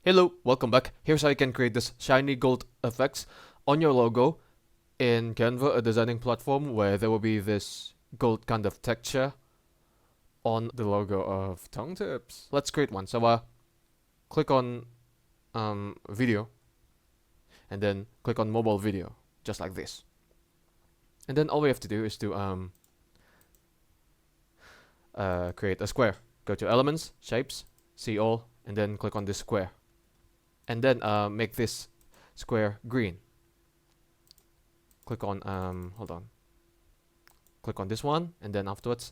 Hello, welcome back. Here's how you can create this shiny gold effects on your logo in Canva, a designing platform where there will be this gold kind of texture on the logo of Tongtips. Let's create one. So click on video and then click on mobile video, just like this. And then all we have to do is to create a square. Go to elements, shapes, see all, and then click on this square. And then make this square green. Click on hold on. Click on this one, and then afterwards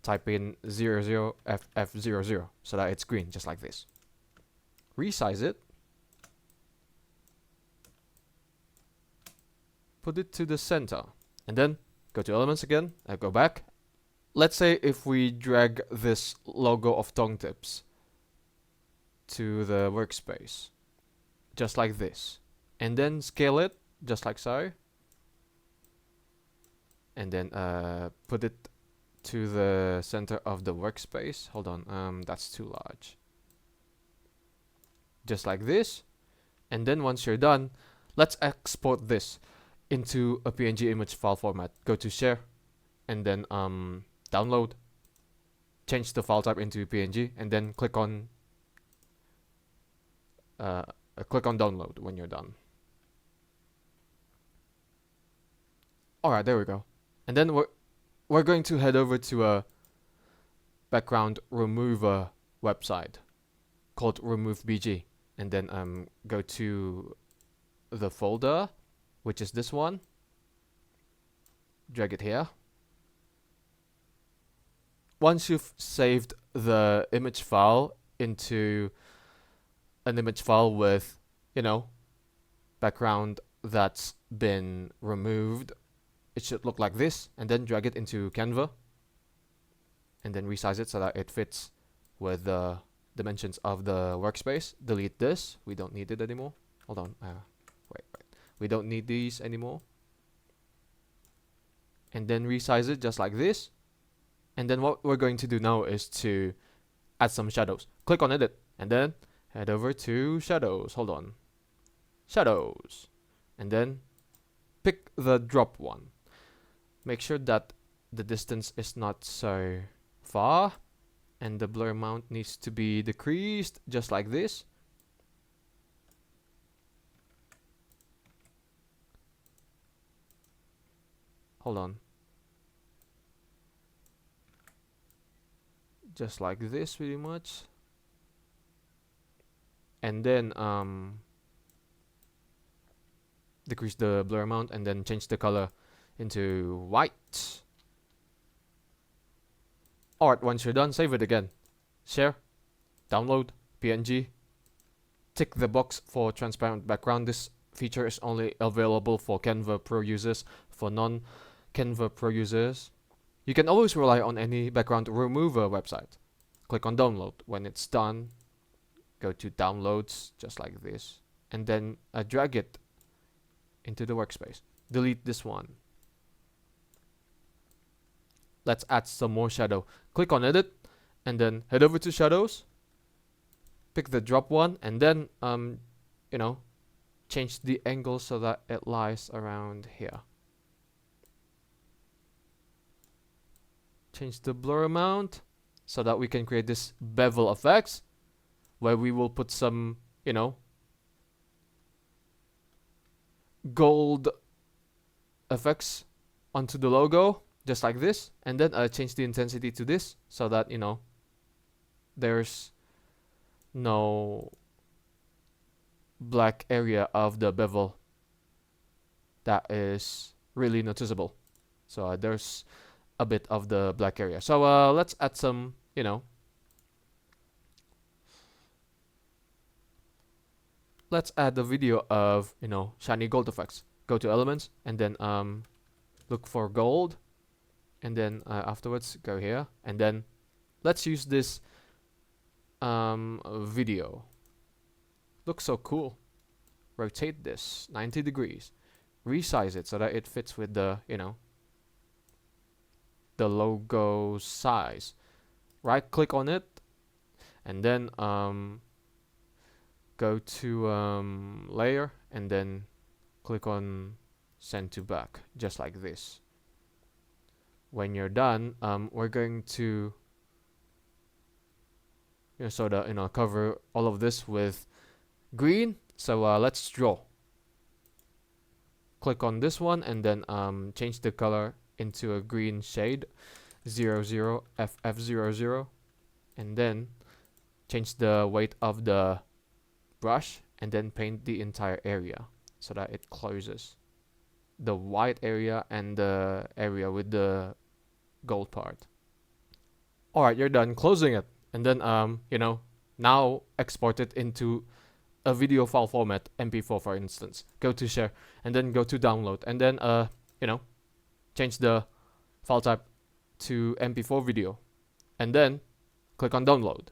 type in 00FF00 so that it's green, just like this. Resize it. Put it to the center, and then go to elements again. Go back. Let's say if we drag this logo of Tongtips to the workspace, just like this, and then scale it just like so, and then put it to the center of the workspace. Hold on, that's too large. Just like this, and then once you're done, let's export this into a PNG image file format. Go to share, and then download. Change the file type into PNG, and then click on download when you're done. Alright, there we go. And then we're going to head over to a background remover website called RemoveBG, and then go to the folder, which is this one. Drag it here. Once you've saved the image file into an image file with, background that's been removed, it should look like this, and then drag it into Canva, and then resize it so that it fits with the dimensions of the workspace. Delete this, we don't need it anymore. Hold on, wait, we don't need these anymore. And then resize it just like this. And then what we're going to do now is to add some shadows. Click on edit, and then head over to shadows. Hold on, shadows, and then pick the drop one. Make sure that the distance is not so far, and the blur amount needs to be decreased just like this. Hold on, just like this pretty much. And then decrease the blur amount, and then change the color into white. Alright, once you're done, save it again. Share, download, PNG. Tick the box for transparent background. This feature is only available for Canva Pro users. For non-Canva Pro users, you can always rely on any background remover website. Click on download. When it's done, go to downloads, just like this, and then drag it into the workspace. Delete this one. Let's add some more shadow. Click on edit, and then head over to shadows. Pick the drop one, and then change the angle so that it lies around here. Change the blur amount so that we can create this bevel effects, where we will put some, gold effects onto the logo, just like this. And then change the intensity to this so that, there's no black area of the bevel that is really noticeable. So there's a bit of the black area. So let's add some, let's add a video of, shiny gold effects. Go to elements, and then look for gold, and then afterwards go here, and then let's use this video. Looks so cool. Rotate this 90 degrees. Resize it so that it fits with the, the logo size. Right click on it, and then go to layer and then click on send to back, just like this. When you're done, we're going to cover all of this with green. So let's draw. Click on this one and then change the color into a green shade, 00 FF00, and then change the weight of the brush and then paint the entire area so that it closes the white area and the area with the gold part. Alright, you're done closing it, and then now export it into a video file format, MP4 for instance. Go to share and then go to download, and then change the file type to MP4 video, and then click on download.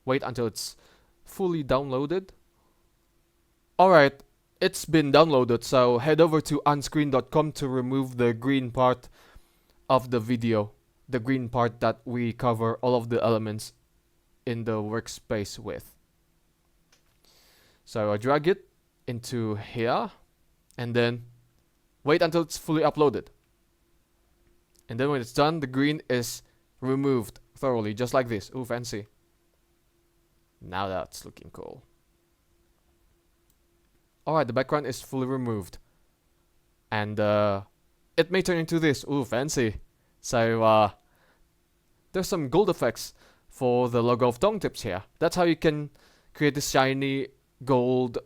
Wait until it's fully downloaded. Alright, it's been downloaded, so head over to unscreen.com to remove the green part of the video, the green part that we cover all of the elements in the workspace with. So I drag it into here and then wait until it's fully uploaded. And then when it's done, the green is removed thoroughly, just like this. Ooh, fancy. Now that's looking cool. Alright, the background is fully removed. And it may turn into this. Ooh, fancy. So there's some gold effects for the logo of Tongtips here. That's how you can create this shiny gold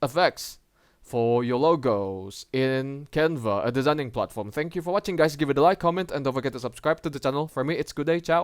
effects for your logos in Canva, a designing platform. Thank you for watching, guys. Give it a like, comment, and don't forget to subscribe to the channel. For me, it's good day. Ciao.